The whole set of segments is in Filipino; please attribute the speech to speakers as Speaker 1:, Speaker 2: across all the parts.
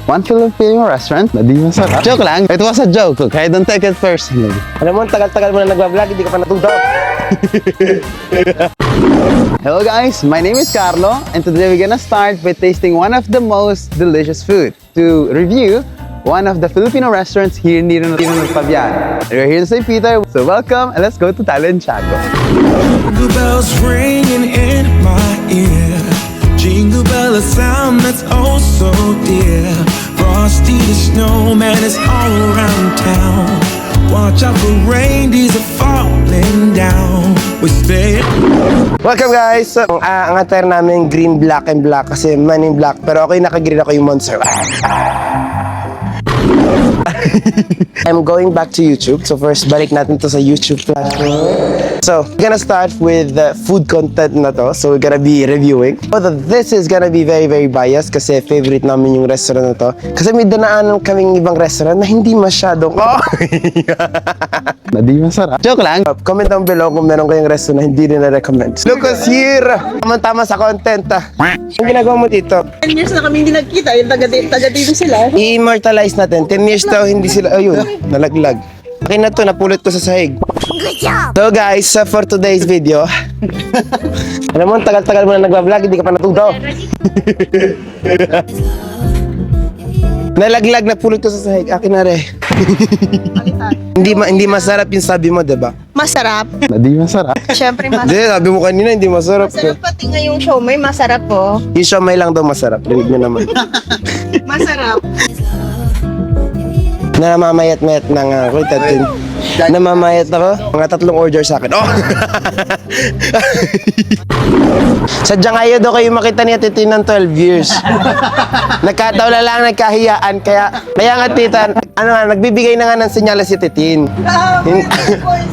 Speaker 1: one Filipino restaurant na di masarap. Joke lang. It was a joke, okay? Don't take it personally.
Speaker 2: Alam mo, tagal-tagal mo na nagbablog, hindi ka pa natuto.
Speaker 1: Hello guys, my name is Carlo and today we're gonna start by tasting one of the most delicious food. To review one of the Filipino restaurants here near Pabian. We're here in St. Peter, so welcome and let's go to Talenchago.
Speaker 3: Jingle bells ringing in my ear. Jingle bell, a sound that's oh so dear. Frosty the snowman is all around town. Watch out for reindeers are falling down. We stay.
Speaker 2: Welcome guys! So, ang attire namin green, black, and black kasi man in black. Pero ako yung naka-green, ako yung monster. I'm going back to YouTube. So first, balik natin to sa YouTube platform. So, we're gonna start with food content na to. So, we're gonna be reviewing. Although this is gonna be very biased kasi favorite namin yung restaurant na to. Kasi may danaanan kaming ibang restaurant na hindi masyadong
Speaker 1: Na di masarap. Joke lang.
Speaker 2: Comment down below kung meron kayong restaurant na hindi rin na-recommend. Lucas here! Tama-tama sa content Ang ginagawa mo dito?
Speaker 4: 10 years na kami hindi nagkita, yung taga dito sila.
Speaker 2: I-immortalize natin. 10 years daw hindi sila, ayun, nalaglag. Akin na to, napulot ko sa sahig. So guys, for today's video, alam mo, tagal-tagal mo na nagbablog, hindi ka pa natuto. Nalaglag, napulot ko sa sahig. Akin na rin. Hindi masarap yung sabi mo, diba?
Speaker 4: Masarap.
Speaker 1: Na di masarap.
Speaker 4: Siyempre masarap.
Speaker 2: Hindi, sabi mo kanina, hindi masarap.
Speaker 4: Masarap pati nga yung siomay, masarap po.
Speaker 2: Yung siomay lang daw masarap. Rinig mo naman.
Speaker 4: Masarap.
Speaker 2: Namamayat-mayat na nga ako. Namamayat ako. Mga 3 order sa akin. Oh! Sadyang ayaw daw kayo makita ni Ate Tin ng 12 years. Nagkataula lang, nagkahiyaan. Kaya nga tita, nagbibigay na nga ng senyales si Ate Tin.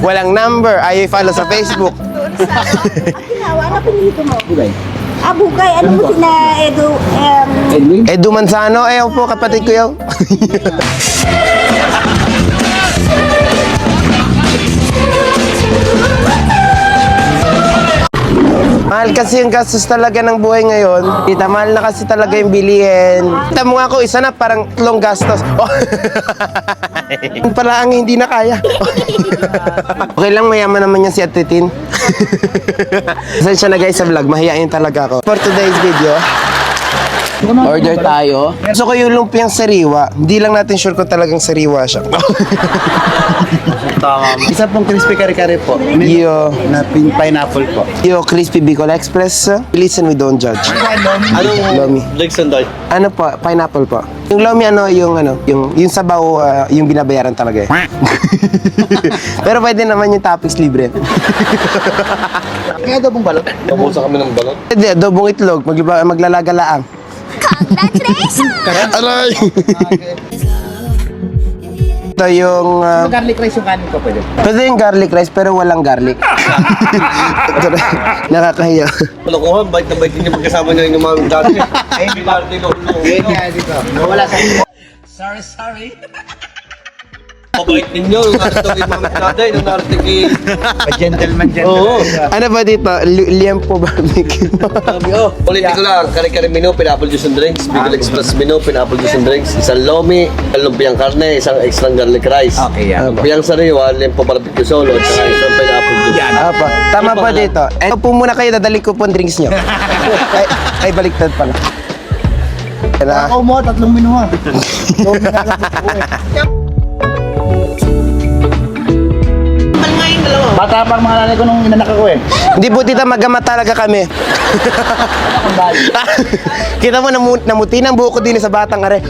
Speaker 2: Walang number, ayaw follow sa Facebook.
Speaker 5: Akinawa, ano pinili mo? Bugay. Ah, bugay. Ano mo sina Edu?
Speaker 2: Edu Manzano, po, kapatid ko yun. Mahal kasi yung gastos talaga ng buhay ngayon. Tita, mahal na kasi talaga yung bilihin. Kita mo nga ako, isa na parang 3 gastos. Oh. Pala ang hindi na kaya. Okay lang, mayaman naman yan si Ate Tin. Pasensya na guys sa vlog, mahihain talaga ako. For today's video, order tayo. Gusto ko yung lumpiang sariwa. Hindi lang natin sure kung talagang sariwa siya.
Speaker 1: Isa pong crispy kare-kare po.
Speaker 2: Yo,
Speaker 1: Na pineapple po.
Speaker 2: yo, Crispy Bicol Express. Listen, we don't judge.
Speaker 1: Anong
Speaker 2: Lomi.
Speaker 1: Lexanday?
Speaker 2: Ano po? Pineapple po. Yung lomi yung sabaw, yung binabayaran talaga eh. Pero pwede naman yung toppings libre.
Speaker 1: Kaya daw pong balot?
Speaker 6: Nabusa kami ng balot.
Speaker 2: Hindi, adobong itlog, maglalagalaang.
Speaker 1: Aray!
Speaker 2: Ito yung...
Speaker 1: Garlic rice yung kanin ko pwede.
Speaker 2: pwede yung garlic rice pero walang garlic. Nakakahiya.
Speaker 6: Lokohan, bait na bait din yung magkasama niya yung mga dati. Ay, hindi ba rin
Speaker 1: dito. Wala sa...
Speaker 6: Sorry. Mabait ninyo, yung narating yung mga dati, yung narating
Speaker 1: Gentleman.
Speaker 6: Oo.
Speaker 2: Ano ba dito? Liempo barbecue.
Speaker 6: Sabi, ulit ko lang, kare-kare menu, pineapple juice and drinks, Bicol Express menu, pineapple juice and drinks, isang lomi, isang lumpiang karne, isang extra garlic rice.
Speaker 1: Okay, yan.
Speaker 6: Lumpiang sariwa, limpo barbecue solo, at saka isang pineapple juice.
Speaker 2: Apa, tama po dito. Ito po muna kayo, dadali ko po ang drinks nyo. ay, baliktad pala. Kaya,
Speaker 1: Ako mo, 3 minuha. Bata pang mga nanay ko nung inanak ako eh.
Speaker 2: hindi po tita, magama talaga kami. Kita mo, namuti ng buhok ko din sa batang are.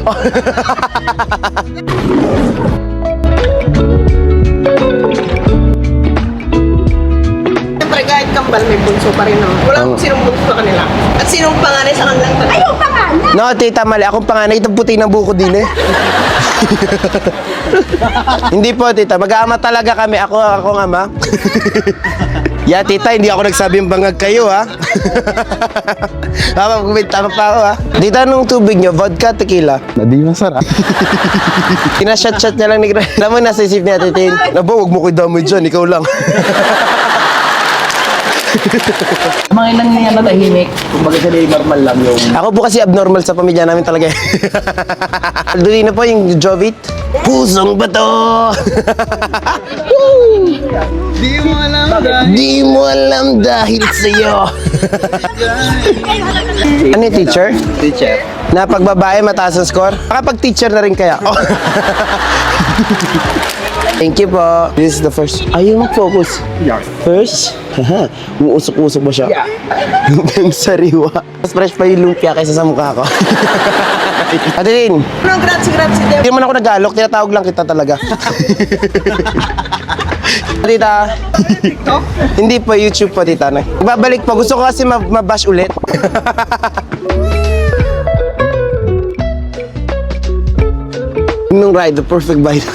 Speaker 4: Siyempre kahit kambal may bunso pa rin. No? Walang sinong bunso sa kanila. At sinong panganay sa kanilang tatay.
Speaker 5: Ayaw pa nga na!
Speaker 2: No, tita, mali. Akong panganay, itong puti ng buhok ko din eh. Hindi po, tita. Mag-aama talaga kami. Ako ang ama. Yeah, tita, hindi ako nagsabi yung bangag kayo, ha? Tama pa ako, ha? Tita, nung tubig nyo, vodka, tequila.
Speaker 1: Na di masarap.
Speaker 2: Kinashot-shot niya lang ni Gray. Alam mo, nasa isip niya, titin. Nabo, huwag mo ko damay dyan, ikaw lang.
Speaker 7: Mga ilang niya natahimik. Kumbaga sila yung normal lang yung...
Speaker 2: Ako po kasi abnormal sa pamilya namin talaga. Dulo na po yung Jovit. Pusong bato!
Speaker 1: Di mo alam dahil.
Speaker 2: Di mo alam dahil sa'yo. Ano yung teacher?
Speaker 1: Teacher.
Speaker 2: Na pag babae mataas ang score? Kapag teacher na rin kaya. Oh. Thank you po. This is the first. Ayaw mag-focus. First? Haha. Uusok-usok ba siya? Lumpiang sariwa. Mas fresh pa yung lumpia kaysa sa mukha ko. Adeline,
Speaker 4: No, grazie, Deb.
Speaker 2: hindi naman ako nag-alok. Tinatawag lang kita talaga. Tita. Hindi pa YouTube pa, tita. Babalik pa. Gusto ko kasi mabash ulit. Nung ride, the perfect bite.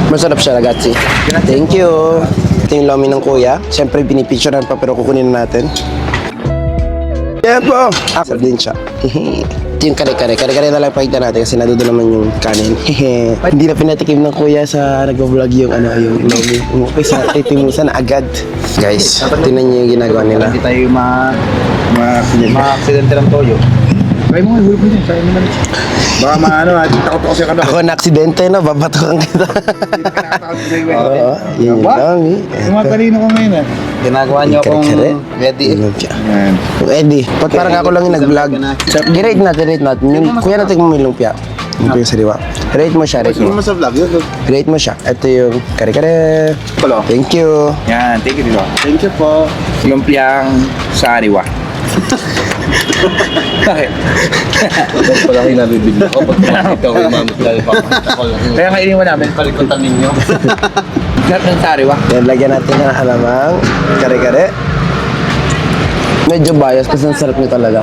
Speaker 2: Masarap siya, ragazzi. Thank you. Ito yung lomi ng kuya. Siyempre, pinipicturean pa pero kukunin na natin. Yeah po. Sarap din siya. Ito yung kare-kare. Kare-kare na lang pakita natin kasi nadudo naman yung kanin. Hindi na pinatikim ng kuya sa nag-vlog yung yung lomi. Umukay sa titimusan na agad. Guys, tingnan niyo yung ginagawa nila.
Speaker 7: Hindi tayo ma-aksidente ng toyo. Try mo nga, hulog mo dyan. Try mo naman. Baka takot ako siya ka
Speaker 2: Ako na aksidente, no? Babatukan kita. Oo, yun yung lomi.
Speaker 7: Tumatalino ko ngayon eh.
Speaker 1: Ginagawa niyo akong
Speaker 2: Kare-kare.
Speaker 1: ready.
Speaker 7: Yan.
Speaker 2: Yung Eddie, ba't parang ako lang yung nag-vlog? I-rate natin. Yung kuya natin mo yung lumpia. Yung yung sariwa. Rate mo siya, rate mo.
Speaker 7: sa vlog yun?
Speaker 2: Rate mo siya. Ito yung kare-kare.
Speaker 7: Palo.
Speaker 2: Thank you.
Speaker 7: Yan, thank you dito. Thank you po. Lumpiang sariwa. Bakit?
Speaker 6: Tapos pala kayo nabibigla ko pag makikita ko yung mamit dahil papakita ko lang.
Speaker 7: Kaya kainin mo namin.
Speaker 6: Kalikutan ninyo.
Speaker 7: Sarap ng sariwa.
Speaker 2: Yan, lagyan natin ng alamang kare-kare. Medyo bias kasi ang sarap nyo talaga.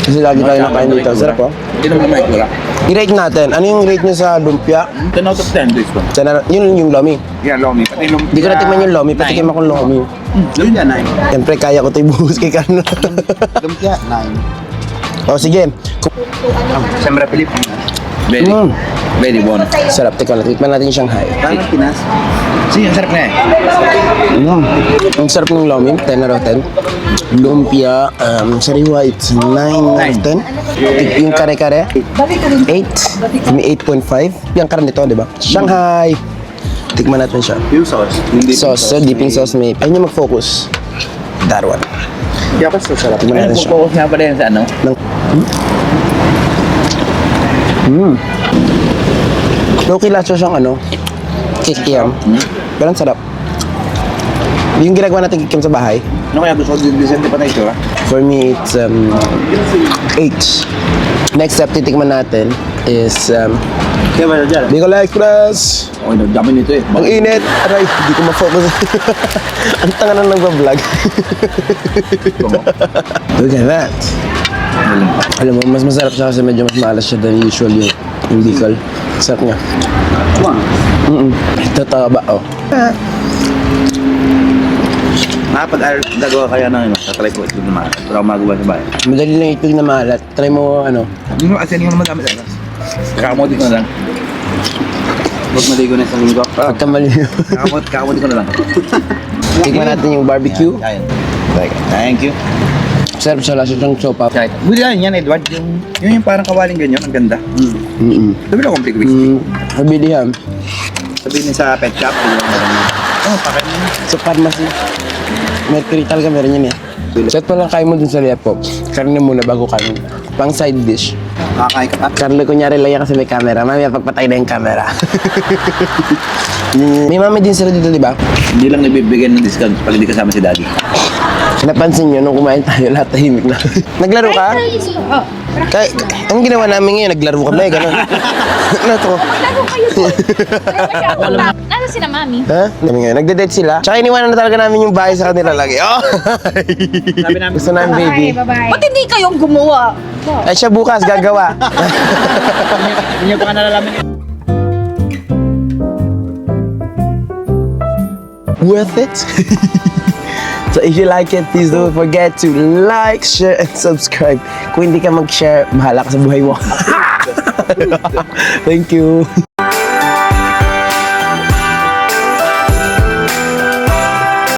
Speaker 2: Kasi lagi tayo nakain dito. Sarap po.
Speaker 7: Hindi naman may kura.
Speaker 2: I-rate natin. Ano yung rate nyo sa lumpia?
Speaker 7: 10 out of 10 this one.
Speaker 2: Yun yung lomi.
Speaker 7: Yan, lomi. Pati lumpia.
Speaker 2: Hindi ko natikman yung lomi. Patikim akong lomi.
Speaker 7: Lumpia 9.
Speaker 2: Siyempre, kaya ko ito ibuhos kay Carlo.
Speaker 1: Lumpia, 9.
Speaker 2: O, sige.
Speaker 7: Siyempre, Pilip. Very. Very bon.
Speaker 2: Sarap. Teka lang. Tikman natin yung Shanghai.
Speaker 1: Parang Pinas.
Speaker 7: Sige, ang sarap na eh.
Speaker 2: Ang sarap ng lomi. 10 out of 10. Lumpia. Sariwa, it's 9 out of 10. Yung kare-kare, 8. May 8.5. Yung karne nito, di ba? Shanghai. Tikman natin siya.
Speaker 7: Yung sauce.
Speaker 2: Sauce, dipping sauce may. Ayun yung mag-focus. That one.
Speaker 7: Kaya pa sa sarap.
Speaker 2: Tikman natin siya.
Speaker 7: Focus nga pala yan sa ano?
Speaker 2: Okay lang siya siyang kikiam. Pero ang sarap. Yung ginagawa natin kikiam sa bahay,
Speaker 7: Ano kaya gusto ko din Vicente pa na ito ha?
Speaker 2: for me, it's 8. Next step, titikman natin is
Speaker 7: Kaya ba dyan?
Speaker 2: Bicol Express.
Speaker 7: Okay, nagdami nito eh.
Speaker 2: Ang init. Aray, hindi ko ma-focus. Ang tanga na nagbablog. Look at that. Alam mo, mas masarap siya kasi medyo mas maalas siya than usual yung Bicol. Sarap niya. Tataba, oh.
Speaker 7: Pag gagawa kaya ng tatry ko ito naman. Pero ako magawa sa bahay.
Speaker 2: Madali lang itlog na maalat. Try mo,
Speaker 7: Hindi mo kasi hindi mo naman dami dahil. Kakamodit ko na lang.
Speaker 1: Huwag maligo na sa linggo.
Speaker 2: pagkamali.
Speaker 7: Kakamodit ko na lang.
Speaker 2: Tikman natin yung barbecue.
Speaker 7: Ayan. Thank you.
Speaker 2: Sarap siya, lasa siyang sopa.
Speaker 7: Bili yan, Edward. Yung parang kawaling ganyan. Ang ganda. Sabi na complete whiskey.
Speaker 2: Habili ham.
Speaker 7: Sabihin sa pet shop. Oh, pakin mo.
Speaker 2: Sa pharmacy. Mercury talaga meron yan eh. Set pa lang kain mo dun sa Lepo. Karne muna bago kain. Pang side dish.
Speaker 1: Kakain ka pa.
Speaker 2: Carlo, kunyari lang yan kasi may camera. Mamaya pagpatay na yung camera. May mami din sila dito, di ba?
Speaker 7: Hindi lang nabibigyan ng discount pag hindi kasama si daddy.
Speaker 2: Napansin nyo, nung kumain tayo, lahat tahimik na. Naglaro ka? Ang ginawa namin ngayon, naglaro kami, gano'n. Ano to?
Speaker 8: Laro kayo po. Nasa sila mami?
Speaker 2: Ha? Kami ngayon, nagde-date sila. Tsaka iniwanan na talaga namin yung bahay sa kanila lagi. Oh! Gusto namin baby.
Speaker 8: Bye-bye.
Speaker 5: Ba't hindi kayong gumawa?
Speaker 2: Ay siya bukas, gagawa.
Speaker 7: Hindi niyo pa nga nalalaman yun.
Speaker 2: Worth it? So if you like it, please don't forget to like, share, and subscribe. Kung hindi ka mag-share, bahala ka sa buhay mo. Thank you.